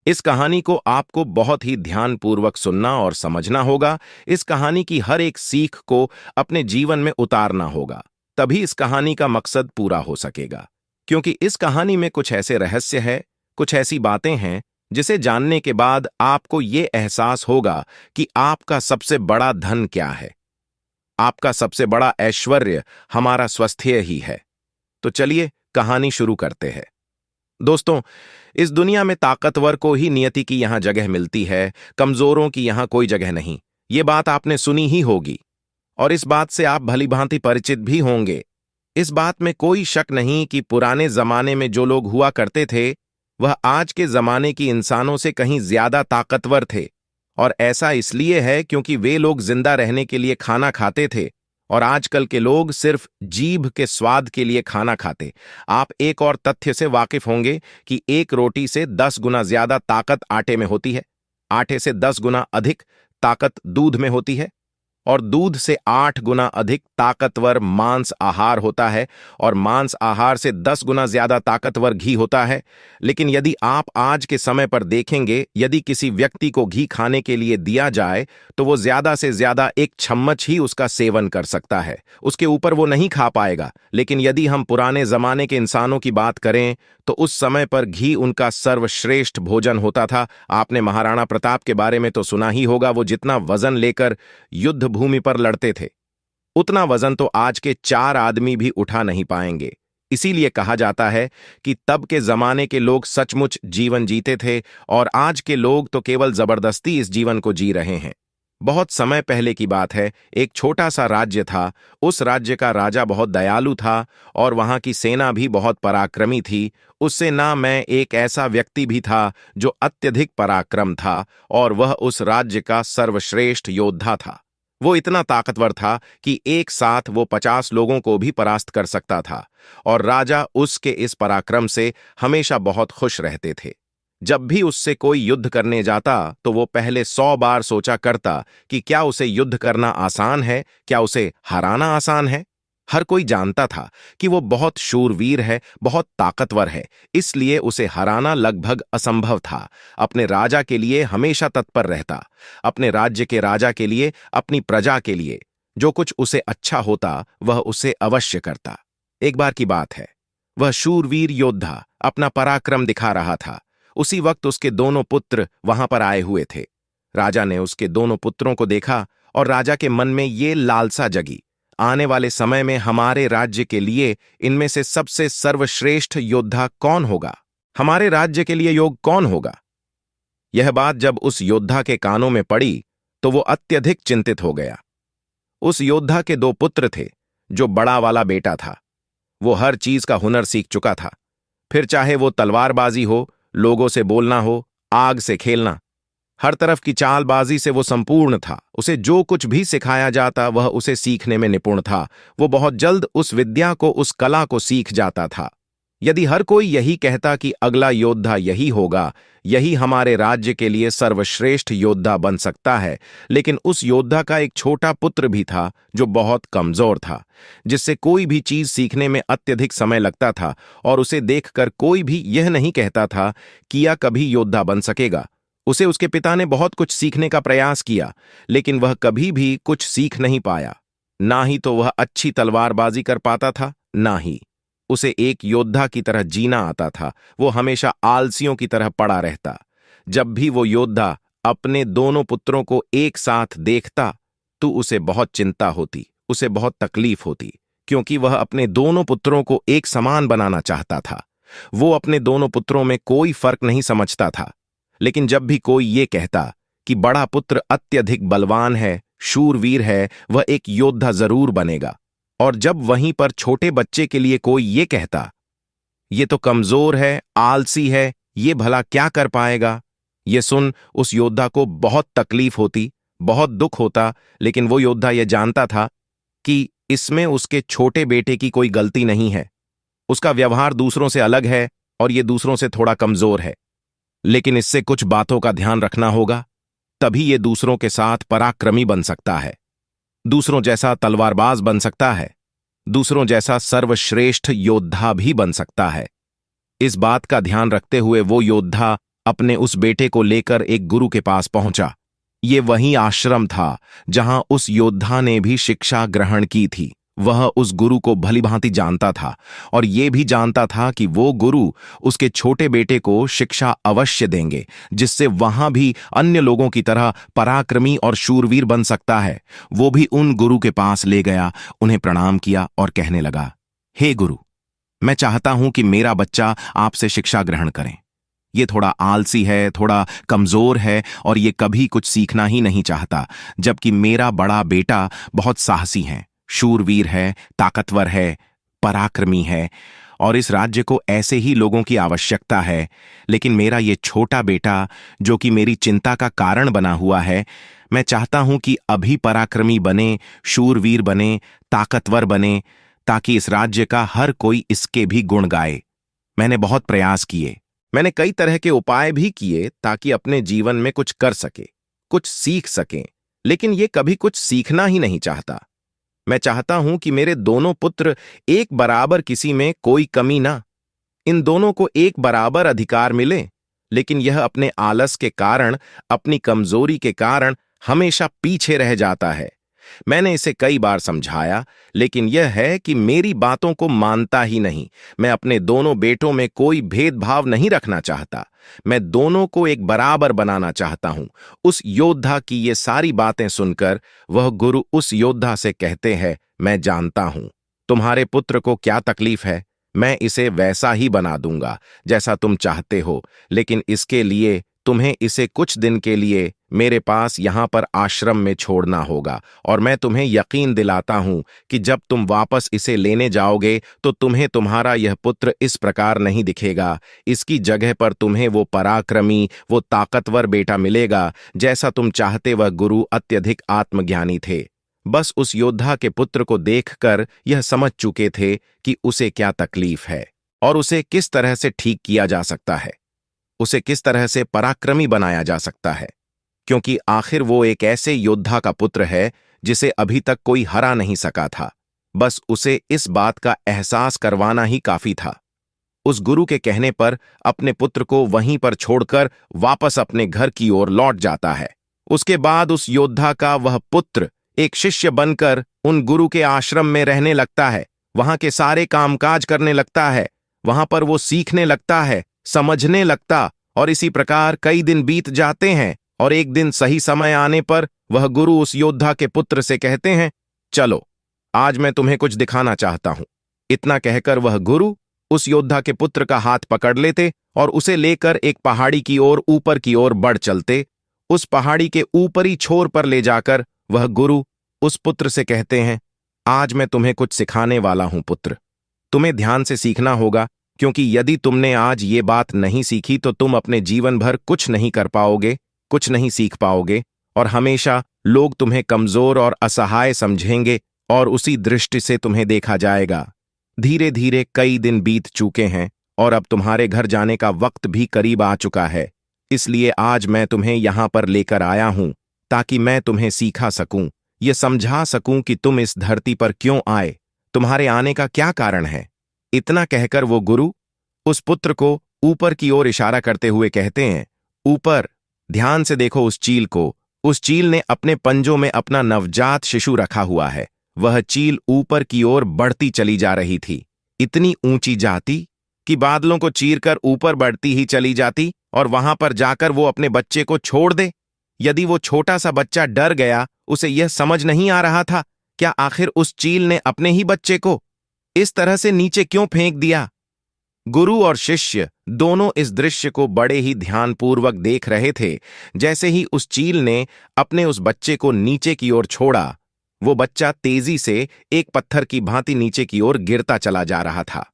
इस कहानी को आपको बहुत ही ध्यानपूर्वक सुनना और समझना होगा। इस कहानी की हर एक सीख को अपने जीवन में उतारना होगा, तभी इस कहानी का मकसद पूरा हो सकेगा। क्योंकि इस कहानी में कुछ ऐसे रहस्य है, कुछ ऐसी बातें हैं जिसे जानने के बाद आपको ये एहसास होगा कि आपका सबसे बड़ा धन क्या है। आपका सबसे बड़ा ऐश्वर्य हमारा स्वास्थ्य ही है। तो चलिए कहानी शुरू करते हैं। दोस्तों, इस दुनिया में ताकतवर को ही नियति की यहां जगह मिलती है, कमजोरों की यहां कोई जगह नहीं। ये बात आपने सुनी ही होगी और इस बात से आप भलीभांति परिचित भी होंगे। इस बात में कोई शक नहीं कि पुराने जमाने में जो लोग हुआ करते थे वह आज के जमाने की इंसानों से कहीं ज्यादा ताकतवर थे। और ऐसा इसलिए है क्योंकि वे लोग जिंदा रहने के लिए खाना खाते थे और आजकल के लोग सिर्फ जीभ के स्वाद के लिए खाना खाते। आप एक और तथ्य से वाकिफ होंगे कि एक रोटी से 10 गुना ज्यादा ताकत आटे में होती है, आटे से 10 गुना अधिक ताकत दूध में होती है और दूध से 8 गुना अधिक ताकतवर मांस आहार होता है और मांस आहार से 10 गुना ज्यादा ताकतवर घी होता है। लेकिन यदि आप आज के समय पर देखेंगे, यदि किसी व्यक्ति को घी खाने के लिए दिया जाए तो वो ज्यादा से ज्यादा 1 चम्मच ही उसका सेवन कर सकता है, उसके ऊपर वो नहीं खा पाएगा। लेकिन यदि हम पुराने जमाने के इंसानों की बात करें तो उस समय पर घी उनका सर्वश्रेष्ठ भोजन होता था। आपने महाराणा प्रताप के बारे में तो सुना ही होगा। वो जितना वजन लेकर युद्ध भूमि पर लड़ते थे, उतना वजन तो आज के 4 आदमी भी उठा नहीं पाएंगे। इसीलिए कहा जाता है कि तब के जमाने के लोग सचमुच जीवन जीते थे और आज के लोग तो केवल जबरदस्ती इस जीवन को जी रहे हैं। बहुत समय पहले की बात है, एक छोटा सा राज्य था। उस राज्य का राजा बहुत दयालु था और वहां की सेना भी बहुत पराक्रमी थी। उस सेना में एक ऐसा व्यक्ति भी था जो अत्यधिक पराक्रम था और वह उस राज्य का सर्वश्रेष्ठ योद्धा था। वो इतना ताकतवर था कि एक साथ वो 50 लोगों को भी परास्त कर सकता था और राजा उसके इस पराक्रम से हमेशा बहुत खुश रहते थे। जब भी उससे कोई युद्ध करने जाता तो वो पहले 100 बार सोचा करता कि क्या उसे युद्ध करना आसान है, क्या उसे हराना आसान है। हर कोई जानता था कि वो बहुत शूरवीर है, बहुत ताकतवर है, इसलिए उसे हराना लगभग असंभव था। अपने राजा के लिए हमेशा तत्पर रहता, अपने राज्य के राजा के लिए, अपनी प्रजा के लिए जो कुछ उसे अच्छा होता वह उसे अवश्य करता। एक बार की बात है, वह शूरवीर योद्धा अपना पराक्रम दिखा रहा था। उसी वक्त उसके दोनों पुत्र वहां पर आए हुए थे। राजा ने उसके दोनों पुत्रों को देखा और राजा के मन में ये लालसा जगी, आने वाले समय में हमारे राज्य के लिए इनमें से सबसे सर्वश्रेष्ठ योद्धा कौन होगा, हमारे राज्य के लिए योग कौन होगा। यह बात जब उस योद्धा के कानों में पड़ी तो वो अत्यधिक चिंतित हो गया। उस योद्धा के 2 पुत्र थे। जो बड़ा वाला बेटा था वो हर चीज का हुनर सीख चुका था, फिर चाहे वो तलवारबाजी हो, लोगों से बोलना हो, आग से खेलना, हर तरफ की चालबाजी से वो संपूर्ण था। उसे जो कुछ भी सिखाया जाता वह उसे सीखने में निपुण था। वो बहुत जल्द उस विद्या को, उस कला को सीख जाता था। यदि हर कोई यही कहता कि अगला योद्धा यही होगा, यही हमारे राज्य के लिए सर्वश्रेष्ठ योद्धा बन सकता है, लेकिन उस योद्धा का एक छोटा पुत्र भी था जो बहुत कमजोर था, जिससे कोई भी चीज सीखने में अत्यधिक समय लगता था और उसे देखकर कोई भी यह नहीं कहता था कि यह कभी योद्धा बन सकेगा। उसे उसके पिता ने बहुत कुछ सीखने का प्रयास किया, लेकिन वह कभी भी कुछ सीख नहीं पाया। ना ही तो वह अच्छी तलवारबाजी कर पाता था, ना ही उसे एक योद्धा की तरह जीना आता था। वो हमेशा आलसियों की तरह पड़ा रहता। जब भी वो योद्धा अपने दोनों पुत्रों को एक साथ देखता तो उसे बहुत चिंता होती, उसे बहुत तकलीफ होती, क्योंकि वह अपने दोनों पुत्रों को एक समान बनाना चाहता था। वो अपने दोनों पुत्रों में कोई फर्क नहीं समझता था। लेकिन जब भी कोई ये कहता कि बड़ा पुत्र अत्यधिक बलवान है, शूरवीर है, वह एक योद्धा जरूर बनेगा, और जब वहीं पर छोटे बच्चे के लिए कोई ये कहता ये तो कमजोर है, आलसी है, ये भला क्या कर पाएगा, ये सुन उस योद्धा को बहुत तकलीफ होती, बहुत दुख होता। लेकिन वो योद्धा ये जानता था कि इसमें उसके छोटे बेटे की कोई गलती नहीं है। उसका व्यवहार दूसरों से अलग है और ये दूसरों से थोड़ा कमजोर है, लेकिन इससे कुछ बातों का ध्यान रखना होगा, तभी ये दूसरों के साथ पराक्रमी बन सकता है, दूसरों जैसा तलवारबाज बन सकता है, दूसरों जैसा सर्वश्रेष्ठ योद्धा भी बन सकता है। इस बात का ध्यान रखते हुए वो योद्धा अपने उस बेटे को लेकर एक गुरु के पास पहुंचा। ये वही आश्रम था जहां उस योद्धा ने भी शिक्षा ग्रहण की थी। वह उस गुरु को भलीभांति जानता था और ये भी जानता था कि वो गुरु उसके छोटे बेटे को शिक्षा अवश्य देंगे, जिससे वहां भी अन्य लोगों की तरह पराक्रमी और शूरवीर बन सकता है। वो भी उन गुरु के पास ले गया, उन्हें प्रणाम किया और कहने लगा, हे गुरु, मैं चाहता हूं कि मेरा बच्चा आपसे शिक्षा ग्रहण करे। ये थोड़ा आलसी है, थोड़ा कमजोर है और ये कभी कुछ सीखना ही नहीं चाहता, जबकि मेरा बड़ा बेटा बहुत साहसी है, शूरवीर है, ताकतवर है, पराक्रमी है और इस राज्य को ऐसे ही लोगों की आवश्यकता है। लेकिन मेरा ये छोटा बेटा, जो कि मेरी चिंता का कारण बना हुआ है, मैं चाहता हूं कि अभी पराक्रमी बने, शूरवीर बने, ताकतवर बने, ताकि इस राज्य का हर कोई इसके भी गुण गाए। मैंने बहुत प्रयास किए, मैंने कई तरह के उपाय भी किए ताकि अपने जीवन में कुछ कर सके, कुछ सीख सकें, लेकिन ये कभी कुछ सीखना ही नहीं चाहता। मैं चाहता हूं कि मेरे दोनों पुत्र एक बराबर, किसी में कोई कमी ना, इन दोनों को एक बराबर अधिकार मिले, लेकिन यह अपने आलस के कारण, अपनी कमजोरी के कारण हमेशा पीछे रह जाता है। मैंने इसे कई बार समझाया, लेकिन यह है कि मेरी बातों को मानता ही नहीं। मैं अपने दोनों बेटों में कोई भेदभाव नहीं रखना चाहता, मैं दोनों को एक बराबर बनाना चाहता हूं। उस योद्धा की ये सारी बातें सुनकर वह गुरु उस योद्धा से कहते हैं, मैं जानता हूं तुम्हारे पुत्र को क्या तकलीफ है, मैं इसे वैसा ही बना दूंगा जैसा तुम चाहते हो, लेकिन इसके लिए तुम्हें इसे कुछ दिन के लिए मेरे पास यहां पर आश्रम में छोड़ना होगा। और मैं तुम्हें यकीन दिलाता हूं कि जब तुम वापस इसे लेने जाओगे तो तुम्हें तुम्हारा यह पुत्र इस प्रकार नहीं दिखेगा। इसकी जगह पर तुम्हें वो पराक्रमी, वो ताकतवर बेटा मिलेगा जैसा तुम चाहते। वह गुरु अत्यधिक आत्मज्ञानी थे, बस उस योद्धा के पुत्र को देखकर यह समझ चुके थे कि उसे क्या तकलीफ है और उसे किस तरह से ठीक किया जा सकता है, उसे किस तरह से पराक्रमी बनाया जा सकता है, क्योंकि आखिर वो एक ऐसे योद्धा का पुत्र है जिसे अभी तक कोई हरा नहीं सका था। बस उसे इस बात का एहसास करवाना ही काफी था। उस गुरु के कहने पर अपने पुत्र को वहीं पर छोड़कर वापस अपने घर की ओर लौट जाता है। उसके बाद उस योद्धा का वह पुत्र एक शिष्य बनकर उन गुरु के आश्रम में रहने लगता है, वहां के सारे कामकाज करने लगता है, वहां पर वो सीखने लगता है, समझने लगता, और इसी प्रकार कई दिन बीत जाते हैं और एक दिन सही समय आने पर वह गुरु उस योद्धा के पुत्र से कहते हैं, चलो आज मैं तुम्हें कुछ दिखाना चाहता हूं। इतना कहकर वह गुरु उस योद्धा के पुत्र का हाथ पकड़ लेते और उसे लेकर एक पहाड़ी की ओर, ऊपर की ओर बढ़ चलते। उस पहाड़ी के ऊपरी छोर पर ले जाकर वह गुरु उस पुत्र से कहते हैं, आज मैं तुम्हें कुछ सिखाने वाला हूं पुत्र, तुम्हें ध्यान से सीखना होगा, क्योंकि यदि तुमने आज ये बात नहीं सीखी तो तुम अपने जीवन भर कुछ नहीं कर पाओगे, कुछ नहीं सीख पाओगे और हमेशा लोग तुम्हें कमजोर और असहाय समझेंगे और उसी दृष्टि से तुम्हें देखा जाएगा। धीरे धीरे कई दिन बीत चुके हैं और अब तुम्हारे घर जाने का वक्त भी करीब आ चुका है, इसलिए आज मैं तुम्हें यहां पर लेकर आया हूं ताकि मैं तुम्हें सिखा सकूं, ये समझा सकूं कि तुम इस धरती पर क्यों आए, तुम्हारे आने का क्या कारण है। इतना कहकर वो गुरु उस पुत्र को ऊपर की ओर इशारा करते हुए कहते हैं, ऊपर ध्यान से देखो उस चील को। उस चील ने अपने पंजों में अपना नवजात शिशु रखा हुआ है। वह चील ऊपर की ओर बढ़ती चली जा रही थी, इतनी ऊंची जाती कि बादलों को चीरकर ऊपर बढ़ती ही चली जाती और वहां पर जाकर वो अपने बच्चे को छोड़ दे। यदि वो छोटा सा बच्चा डर गया, उसे यह समझ नहीं आ रहा था क्या आखिर उस चील ने अपने ही बच्चे को इस तरह से नीचे क्यों फेंक दिया। गुरु और शिष्य दोनों इस दृश्य को बड़े ही ध्यानपूर्वक देख रहे थे। जैसे ही उस चील ने अपने उस बच्चे को नीचे की ओर छोड़ा, वो बच्चा तेजी से एक पत्थर की भांति नीचे की ओर गिरता चला जा रहा था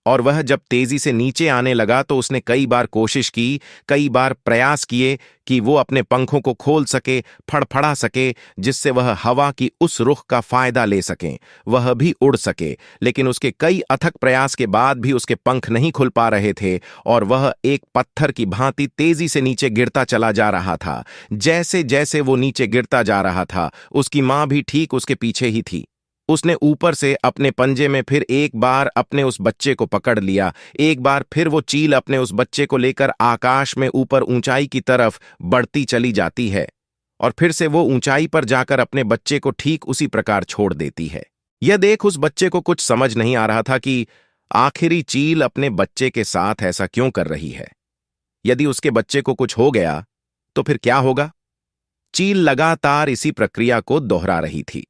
और वह जब तेजी से नीचे आने लगा तो उसने कई बार कोशिश की, कई बार प्रयास किए कि वो अपने पंखों को खोल सके, फड़फड़ा सके, जिससे वह हवा की उस रुख का फायदा ले सके, वह भी उड़ सके। लेकिन उसके कई अथक प्रयास के बाद भी उसके पंख नहीं खुल पा रहे थे और वह एक पत्थर की भांति तेजी से नीचे गिरता चला जा रहा था। जैसे जैसे वो नीचे गिरता जा रहा था, उसकी मां भी ठीक उसके पीछे ही थी। उसने ऊपर से अपने पंजे में फिर एक बार अपने उस बच्चे को पकड़ लिया। एक बार फिर वो चील अपने उस बच्चे को लेकर आकाश में ऊपर ऊंचाई की तरफ बढ़ती चली जाती है और फिर से वो ऊंचाई पर जाकर अपने बच्चे को ठीक उसी प्रकार छोड़ देती है। यह देख उस बच्चे को कुछ समझ नहीं आ रहा था कि आखिरी चील अपने बच्चे के साथ ऐसा क्यों कर रही है। यदि उसके बच्चे को कुछ हो गया तो फिर क्या होगा। चील लगातार इसी प्रक्रिया को दोहरा रही थी।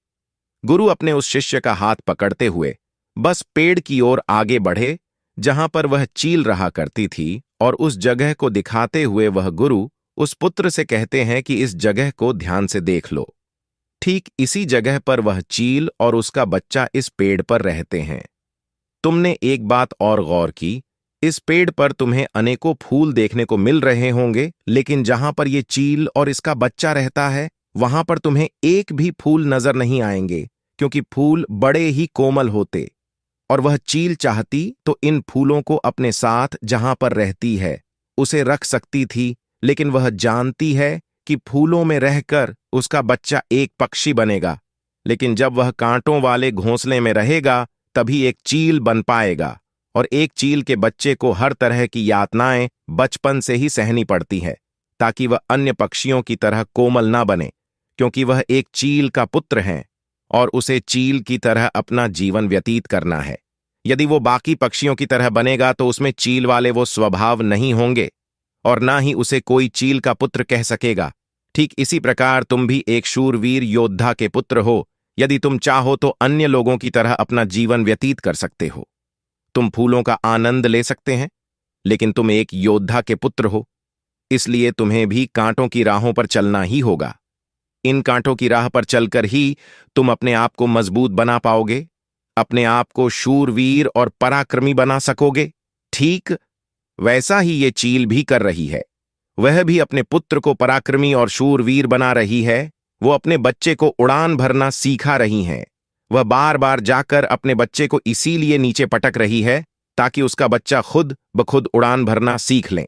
गुरु अपने उस शिष्य का हाथ पकड़ते हुए बस पेड़ की ओर आगे बढ़े जहां पर वह चील रहा करती थी, और उस जगह को दिखाते हुए वह गुरु उस पुत्र से कहते हैं कि इस जगह को ध्यान से देख लो। ठीक इसी जगह पर वह चील और उसका बच्चा इस पेड़ पर रहते हैं। तुमने एक बात और गौर की, इस पेड़ पर तुम्हें अनेकों फूल देखने को मिल रहे होंगे, लेकिन जहां पर ये चील और इसका बच्चा रहता है वहां पर तुम्हें एक भी फूल नजर नहीं आएंगे, क्योंकि फूल बड़े ही कोमल होते। और वह चील चाहती तो इन फूलों को अपने साथ जहां पर रहती है उसे रख सकती थी, लेकिन वह जानती है कि फूलों में रहकर उसका बच्चा एक पक्षी बनेगा, लेकिन जब वह कांटों वाले घोंसले में रहेगा तभी एक चील बन पाएगा। और एक चील के बच्चे को हर तरह की यातनाएं बचपन से ही सहनी पड़ती है ताकि वह अन्य पक्षियों की तरह कोमल ना बने, क्योंकि वह एक चील का पुत्र है और उसे चील की तरह अपना जीवन व्यतीत करना है। यदि वो बाकी पक्षियों की तरह बनेगा तो उसमें चील वाले वो स्वभाव नहीं होंगे और ना ही उसे कोई चील का पुत्र कह सकेगा। ठीक इसी प्रकार तुम भी एक शूरवीर योद्धा के पुत्र हो। यदि तुम चाहो तो अन्य लोगों की तरह अपना जीवन व्यतीत कर सकते हो। तुम फूलों का आनंद ले सकते हैं, लेकिन तुम एक योद्धा के पुत्र हो, इसलिए तुम्हें भी कांटों की राहों पर चलना ही होगा। इन कांटों की राह पर चलकर ही तुम अपने आप को मजबूत बना पाओगे, अपने आप को शूरवीर और पराक्रमी बना सकोगे। ठीक वैसा ही ये चील भी कर रही है। वह भी अपने पुत्र को पराक्रमी और शूरवीर बना रही है। वो अपने बच्चे को उड़ान भरना सिखा रही हैं। वह बार बार जाकर अपने बच्चे को इसीलिए नीचे पटक रही है ताकि उसका बच्चा खुद ब खुद उड़ान भरना सीख ले।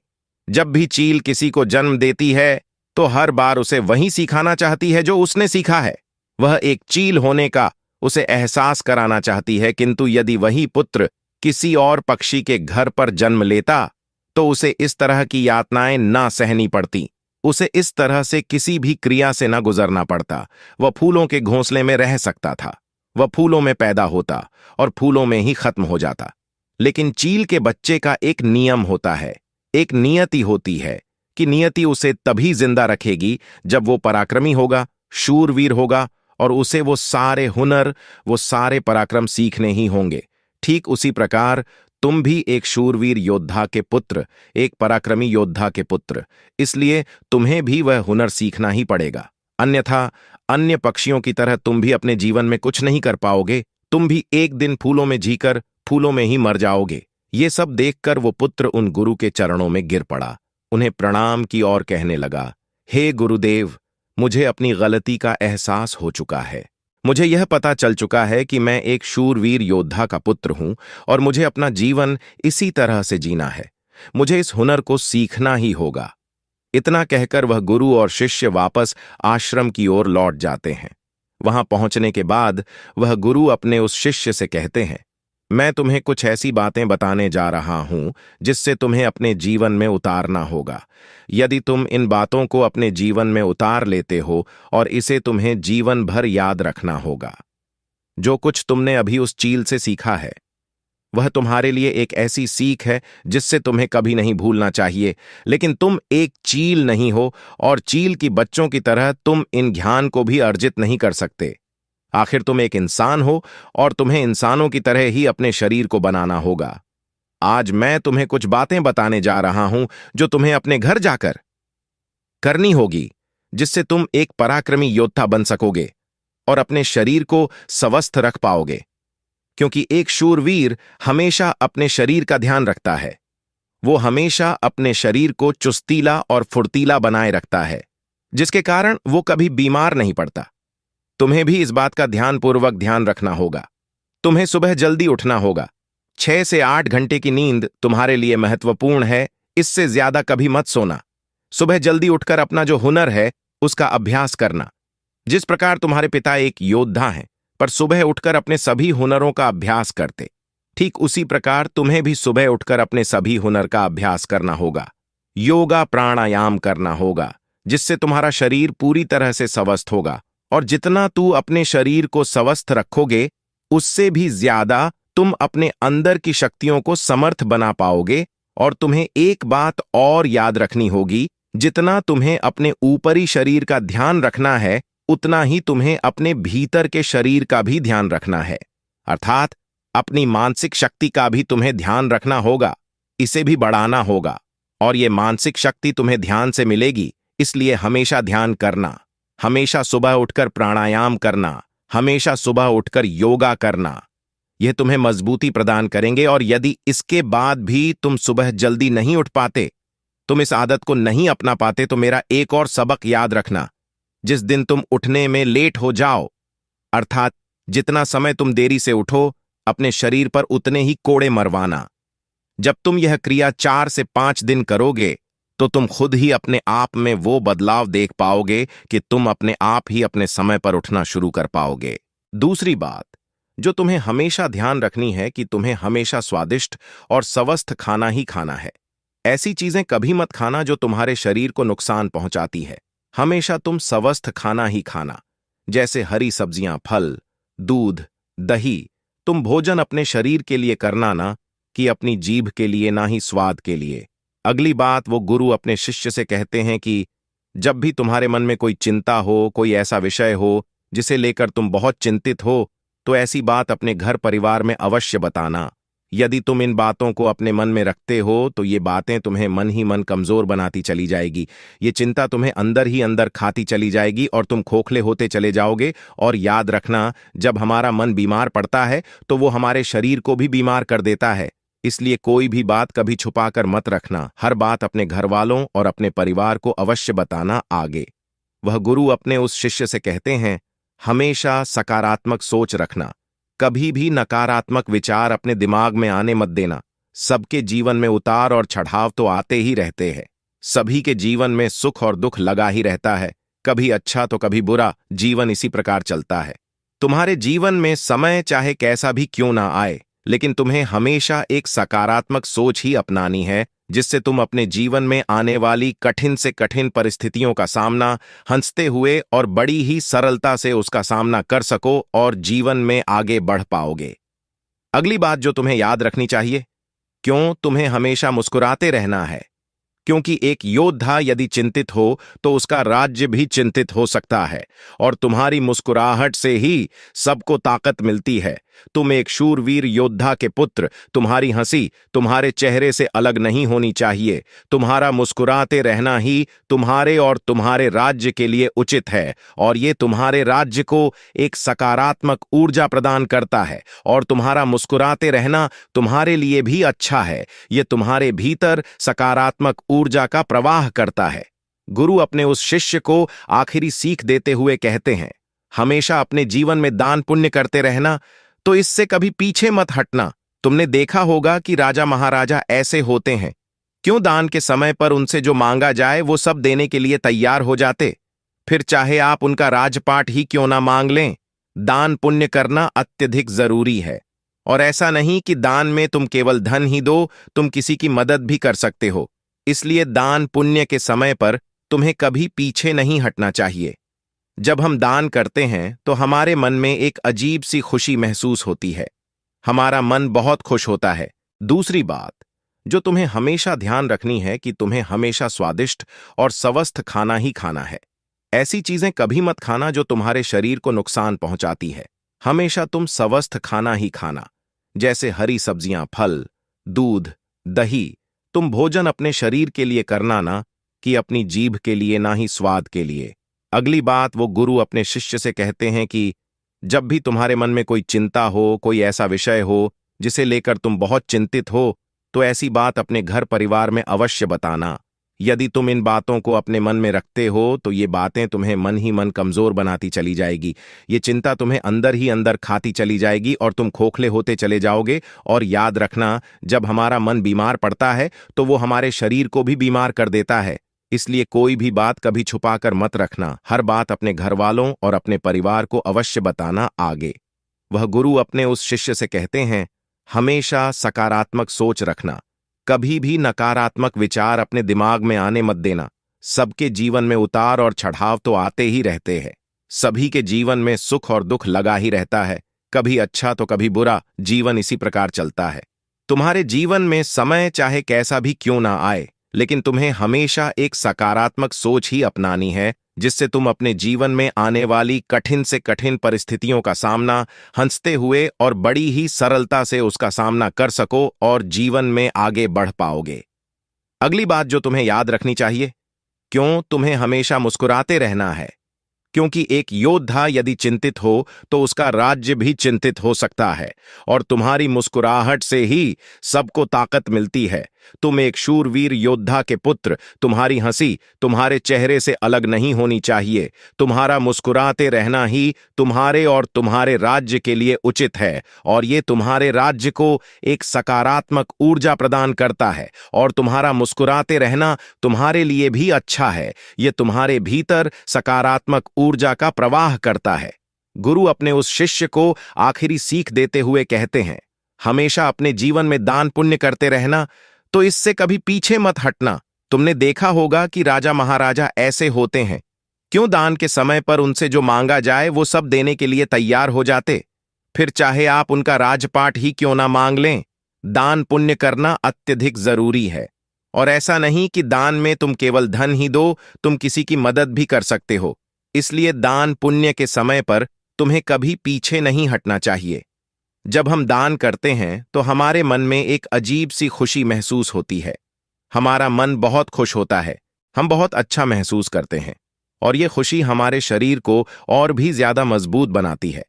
जब भी चील किसी को जन्म देती है तो हर बार उसे वही सिखाना चाहती है जो उसने सीखा है। वह एक चील होने का उसे एहसास कराना चाहती है, किंतु यदि वही पुत्र किसी और पक्षी के घर पर जन्म लेता तो उसे इस तरह की यातनाएं ना सहनी पड़ती। उसे इस तरह से किसी भी क्रिया से ना गुजरना पड़ता। वह फूलों के घोंसले में रह सकता था। वह फूलों में पैदा होता और फूलों में ही खत्म हो जाता। लेकिन चील के बच्चे का एक नियम होता है, एक नियति होती है कि नियति उसे तभी जिंदा रखेगी जब वो पराक्रमी होगा, शूरवीर होगा और उसे वो सारे हुनर, वो सारे पराक्रम सीखने ही होंगे। ठीक उसी प्रकार तुम भी एक शूरवीर योद्धा के पुत्र, एक पराक्रमी योद्धा के पुत्र, इसलिए तुम्हें भी वह हुनर सीखना ही पड़ेगा। अन्यथा अन्य पक्षियों की तरह तुम भी अपने जीवन में कुछ नहीं कर पाओगे। तुम भी एक दिन फूलों में जीकर फूलों में ही मर जाओगे। ये सब देखकर वो पुत्र उन गुरु के चरणों में गिर पड़ा, उन्हें प्रणाम की और कहने लगा, हे गुरुदेव, मुझे अपनी गलती का एहसास हो चुका है। मुझे यह पता चल चुका है कि मैं एक शूरवीर योद्धा का पुत्र हूं और मुझे अपना जीवन इसी तरह से जीना है। मुझे इस हुनर को सीखना ही होगा। इतना कहकर वह गुरु और शिष्य वापस आश्रम की ओर लौट जाते हैं। वहां पहुंचने के बाद वह गुरु अपने उस शिष्य से कहते हैं, मैं तुम्हें कुछ ऐसी बातें बताने जा रहा हूं जिससे तुम्हें अपने जीवन में उतारना होगा। यदि तुम इन बातों को अपने जीवन में उतार लेते हो और इसे तुम्हें जीवन भर याद रखना होगा। जो कुछ तुमने अभी उस चील से सीखा है वह तुम्हारे लिए एक ऐसी सीख है जिससे तुम्हें कभी नहीं भूलना चाहिए। लेकिन तुम एक चील नहीं हो और चील की बच्चों की तरह तुम इन ज्ञान को भी अर्जित नहीं कर सकते। आखिर तुम एक इंसान हो और तुम्हें इंसानों की तरह ही अपने शरीर को बनाना होगा। आज मैं तुम्हें कुछ बातें बताने जा रहा हूं जो तुम्हें अपने घर जाकर करनी होगी, जिससे तुम एक पराक्रमी योद्धा बन सकोगे और अपने शरीर को स्वस्थ रख पाओगे। क्योंकि एक शूरवीर हमेशा अपने शरीर का ध्यान रखता है। वो हमेशा अपने शरीर को चुस्तीला और फुर्तीला बनाए रखता है, जिसके कारण वो कभी बीमार नहीं पड़ता। तुम्हें भी इस बात का ध्यानपूर्वक ध्यान रखना होगा। तुम्हें सुबह जल्दी उठना होगा। 6 से 8 घंटे की नींद तुम्हारे लिए महत्वपूर्ण है, इससे ज्यादा कभी मत सोना। सुबह जल्दी उठकर अपना जो हुनर है उसका अभ्यास करना। जिस प्रकार तुम्हारे पिता एक योद्धा हैं, पर सुबह उठकर अपने सभी हुनरों का अभ्यास करते। ठीक उसी प्रकार तुम्हें भी सुबह उठकर अपने सभी हुनर का अभ्यास करना होगा। योगा प्राणायाम करना होगा, जिससे तुम्हारा शरीर पूरी तरह से स्वस्थ होगा। और जितना तू अपने शरीर को स्वस्थ रखोगे, उससे भी ज्यादा तुम अपने अंदर की शक्तियों को समर्थ बना पाओगे। और तुम्हें एक बात और याद रखनी होगी, जितना तुम्हें अपने ऊपरी शरीर का ध्यान रखना है, उतना ही तुम्हें अपने भीतर के शरीर का भी ध्यान रखना है। अर्थात अपनी मानसिक शक्ति का भी तुम्हें ध्यान रखना होगा, इसे भी बढ़ाना होगा। और ये मानसिक शक्ति तुम्हें ध्यान से मिलेगी, इसलिए हमेशा ध्यान करना, हमेशा सुबह उठकर प्राणायाम करना, हमेशा सुबह उठकर योगा करना। यह तुम्हें मजबूती प्रदान करेंगे। और यदि इसके बाद भी तुम सुबह जल्दी नहीं उठ पाते, तुम इस आदत को नहीं अपना पाते, तो मेरा एक और सबक याद रखना। जिस दिन तुम उठने में लेट हो जाओ, अर्थात जितना समय तुम देरी से उठो, अपने शरीर पर उतने ही कोड़े मरवाना। जब तुम यह क्रिया 4 से 5 दिन करोगे, तो तुम खुद ही अपने आप में वो बदलाव देख पाओगे कि तुम अपने आप ही अपने समय पर उठना शुरू कर पाओगे। दूसरी बात जो तुम्हें हमेशा ध्यान रखनी है कि तुम्हें हमेशा स्वादिष्ट और स्वस्थ खाना ही खाना है। ऐसी चीजें कभी मत खाना जो तुम्हारे शरीर को नुकसान पहुंचाती है। हमेशा तुम स्वस्थ खाना ही खाना, जैसे हरी सब्जियां, फल, दूध, दही। तुम भोजन अपने शरीर के लिए करना, ना कि अपनी जीभ के लिए, ना ही स्वाद के लिए। अगली बात वो गुरु अपने शिष्य से कहते हैं कि जब भी तुम्हारे मन में कोई चिंता हो, कोई ऐसा विषय हो जिसे लेकर तुम बहुत चिंतित हो, तो ऐसी बात अपने घर परिवार में अवश्य बताना। यदि तुम इन बातों को अपने मन में रखते हो, तो ये बातें तुम्हें मन ही मन कमजोर बनाती चली जाएगी। ये चिंता तुम्हें अंदर ही अंदर खाती चली जाएगी और तुम खोखले होते चले जाओगे। और याद रखना, जब हमारा मन बीमार पड़ता है, तो वो हमारे शरीर को भी बीमार कर देता है। इसलिए कोई भी बात कभी छुपाकर मत रखना। हर बात अपने घर वालों और अपने परिवार को अवश्य बताना आगे। वह गुरु अपने उस शिष्य से कहते हैं, हमेशा सकारात्मक सोच रखना, कभी भी नकारात्मक विचार अपने दिमाग में आने मत देना। सबके जीवन में उतार और चढ़ाव तो आते ही रहते हैं। सभी के जीवन में सुख और दुख लगा ही रहता है, कभी अच्छा तो कभी बुरा। जीवन इसी प्रकार चलता है। तुम्हारे जीवन में समय चाहे कैसा भी क्यों ना आए, लेकिन तुम्हें हमेशा एक सकारात्मक सोच ही अपनानी है, जिससे तुम अपने जीवन में आने वाली कठिन से कठिन परिस्थितियों का सामना हंसते हुए और बड़ी ही सरलता से उसका सामना कर सको और जीवन में आगे बढ़ पाओगे। अगली बात जो तुम्हें याद रखनी चाहिए, क्यों तुम्हें हमेशा मुस्कुराते रहना है, क्योंकि एक योद्धा यदि चिंतित हो तो उसका राज्य भी चिंतित हो सकता है। और तुम्हारी मुस्कुराहट से ही सबको ताकत मिलती है। तुम एक शूरवीर योद्धा के पुत्र, तुम्हारी हंसी तुम्हारे चेहरे से अलग नहीं होनी चाहिए। तुम्हारा मुस्कुराते रहना ही तुम्हारे और तुम्हारे राज्य के लिए उचित है। और ये तुम्हारे राज्य को एक सकारात्मक ऊर्जा प्रदान करता है। और तुम्हारा मुस्कुराते रहना तुम्हारे लिए भी अच्छा है। ये तुम्हारे भीतर सकारात्मक ऊर्जा का प्रवाह करता है। गुरु अपने उस शिष्य को आखिरी सीख देते हुए कहते हैं, हमेशा अपने जीवन में दान पुण्य करते रहना, तो इससे कभी पीछे मत हटना। तुमने देखा होगा कि राजा महाराजा ऐसे होते हैं, क्यों दान के समय पर उनसे जो मांगा जाए वो सब देने के लिए तैयार हो जाते। फिर चाहे आप उनका राजपाट ही क्यों ना मांग लें, दान पुण्य करना अत्यधिक जरूरी है। और ऐसा नहीं कि दान में तुम केवल धन ही दो, तुम किसी की मदद भी कर सकते हो। इसलिए दान पुण्य के समय पर तुम्हें कभी पीछे नहीं हटना चाहिए। जब हम दान करते हैं तो हमारे मन में एक अजीब सी खुशी महसूस होती है। हमारा मन बहुत खुश होता है। दूसरी बात जो तुम्हें हमेशा ध्यान रखनी है कि तुम्हें हमेशा स्वादिष्ट और स्वस्थ खाना ही खाना है। ऐसी चीजें कभी मत खाना जो तुम्हारे शरीर को नुकसान पहुंचाती है। हमेशा तुम स्वस्थ खाना ही खाना, जैसे हरी सब्जियां, फल, दूध, दही। तुम भोजन अपने शरीर के लिए करना, ना कि अपनी जीभ के लिए, ना ही स्वाद के लिए। अगली बात वो गुरु अपने शिष्य से कहते हैं कि जब भी तुम्हारे मन में कोई चिंता हो, कोई ऐसा विषय हो जिसे लेकर तुम बहुत चिंतित हो, तो ऐसी बात अपने घर परिवार में अवश्य बताना। यदि तुम इन बातों को अपने मन में रखते हो, तो ये बातें तुम्हें मन ही मन कमजोर बनाती चली जाएगी। ये चिंता तुम्हें अंदर ही अंदर खाती चली जाएगी और तुम खोखले होते चले जाओगे। और याद रखना, जब हमारा मन बीमार पड़ता है तो वो हमारे शरीर को भी बीमार कर देता है। इसलिए कोई भी बात कभी छुपाकर मत रखना। हर बात अपने घर वालों और अपने परिवार को अवश्य बताना आगे। वह गुरु अपने उस शिष्य से कहते हैं, हमेशा सकारात्मक सोच रखना, कभी भी नकारात्मक विचार अपने दिमाग में आने मत देना। सबके जीवन में उतार और चढ़ाव तो आते ही रहते हैं। सभी के जीवन में सुख और दुख लगा ही रहता है, कभी अच्छा तो कभी बुरा, जीवन इसी प्रकार चलता है। तुम्हारे जीवन में समय चाहे कैसा भी क्यों ना आए, लेकिन तुम्हें हमेशा एक सकारात्मक सोच ही अपनानी है, जिससे तुम अपने जीवन में आने वाली कठिन से कठिन परिस्थितियों का सामना हंसते हुए और बड़ी ही सरलता से उसका सामना कर सको और जीवन में आगे बढ़ पाओगे। अगली बात जो तुम्हें याद रखनी चाहिए, क्यों तुम्हें हमेशा मुस्कुराते रहना है, क्योंकि एक योद्धा यदि चिंतित हो तो उसका राज्य भी चिंतित हो सकता है, और तुम्हारी मुस्कुराहट से ही सबको ताकत मिलती है। तुम एक शूरवीर योद्धा के पुत्र, तुम्हारी हंसी तुम्हारे चेहरे से अलग नहीं होनी चाहिए। तुम्हारा मुस्कुराते रहना ही तुम्हारे और तुम्हारे राज्य के लिए उचित है, और ये तुम्हारे राज्य को एक सकारात्मक ऊर्जा प्रदान करता है, और तुम्हारा मुस्कुराते रहना तुम्हारे लिए भी अच्छा है। ये तुम्हारे भीतर सकारात्मक ऊर्जा का प्रवाह करता है। गुरु अपने उस शिष्य को आखिरी सीख देते हुए कहते हैं, हमेशा अपने जीवन में दान पुण्य करते रहना, तो इससे कभी पीछे मत हटना। तुमने देखा होगा कि राजा महाराजा ऐसे होते हैं, क्यों दान के समय पर उनसे जो मांगा जाए वो सब देने के लिए तैयार हो जाते, फिर चाहे आप उनका राजपाट ही क्यों ना मांग लें। दान पुण्य करना अत्यधिक जरूरी है, और ऐसा नहीं कि दान में तुम केवल धन ही दो, तुम किसी की मदद भी कर सकते हो। इसलिए दान पुण्य के समय पर तुम्हें कभी पीछे नहीं हटना चाहिए। जब हम दान करते हैं तो हमारे मन में एक अजीब सी खुशी महसूस होती है। हमारा मन बहुत खुश होता है, हम बहुत अच्छा महसूस करते हैं, और यह खुशी हमारे शरीर को और भी ज्यादा मजबूत बनाती है।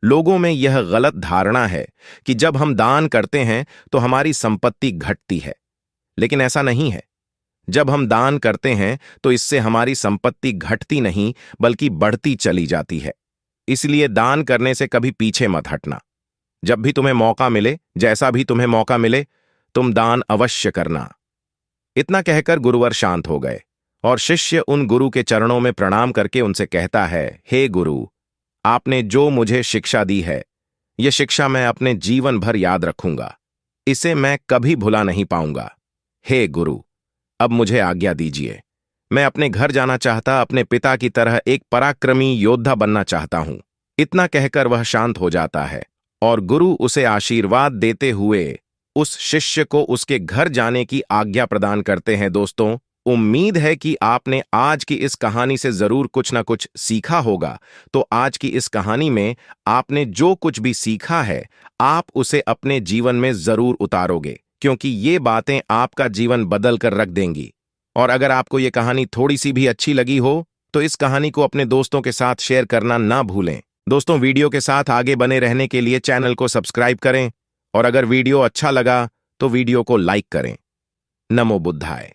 लोगों में यह गलत धारणा है कि जब हम दान करते हैं तो हमारी संपत्ति घटती है, लेकिन ऐसा नहीं है। जब हम दान करते हैं तो इससे हमारी संपत्ति घटती नहीं बल्कि बढ़ती चली जाती है। इसलिए दान करने से कभी पीछे मत हटना। जब भी तुम्हें मौका मिले, जैसा भी तुम्हें मौका मिले, तुम दान अवश्य करना। इतना कहकर गुरुवर शांत हो गए, और शिष्य उन गुरु के चरणों में प्रणाम करके उनसे कहता है, हे गुरु, आपने जो मुझे शिक्षा दी है, यह शिक्षा मैं अपने जीवन भर याद रखूंगा। इसे मैं कभी भुला नहीं पाऊंगा। हे गुरु, अब मुझे आज्ञा दीजिए। मैं अपने घर जाना चाहता, अपने पिता की तरह एक पराक्रमी योद्धा बनना चाहता हूं। इतना कहकर वह शांत हो जाता है, और गुरु उसे आशीर्वाद देते हुए उस शिष्य को उसके घर जाने की आज्ञा प्रदान करते हैं। दोस्तों, उम्मीद है कि आपने आज की इस कहानी से जरूर कुछ ना कुछ सीखा होगा। तो आज की इस कहानी में आपने जो कुछ भी सीखा है, आप उसे अपने जीवन में जरूर उतारोगे, क्योंकि ये बातें आपका जीवन बदल कर रख देंगी। और अगर आपको ये कहानी थोड़ी सी भी अच्छी लगी हो तो इस कहानी को अपने दोस्तों के साथ शेयर करना ना भूलें। दोस्तों, वीडियो के साथ आगे बने रहने के लिए चैनल को सब्सक्राइब करें, और अगर वीडियो अच्छा लगा तो वीडियो को लाइक करें। नमो बुद्धाय।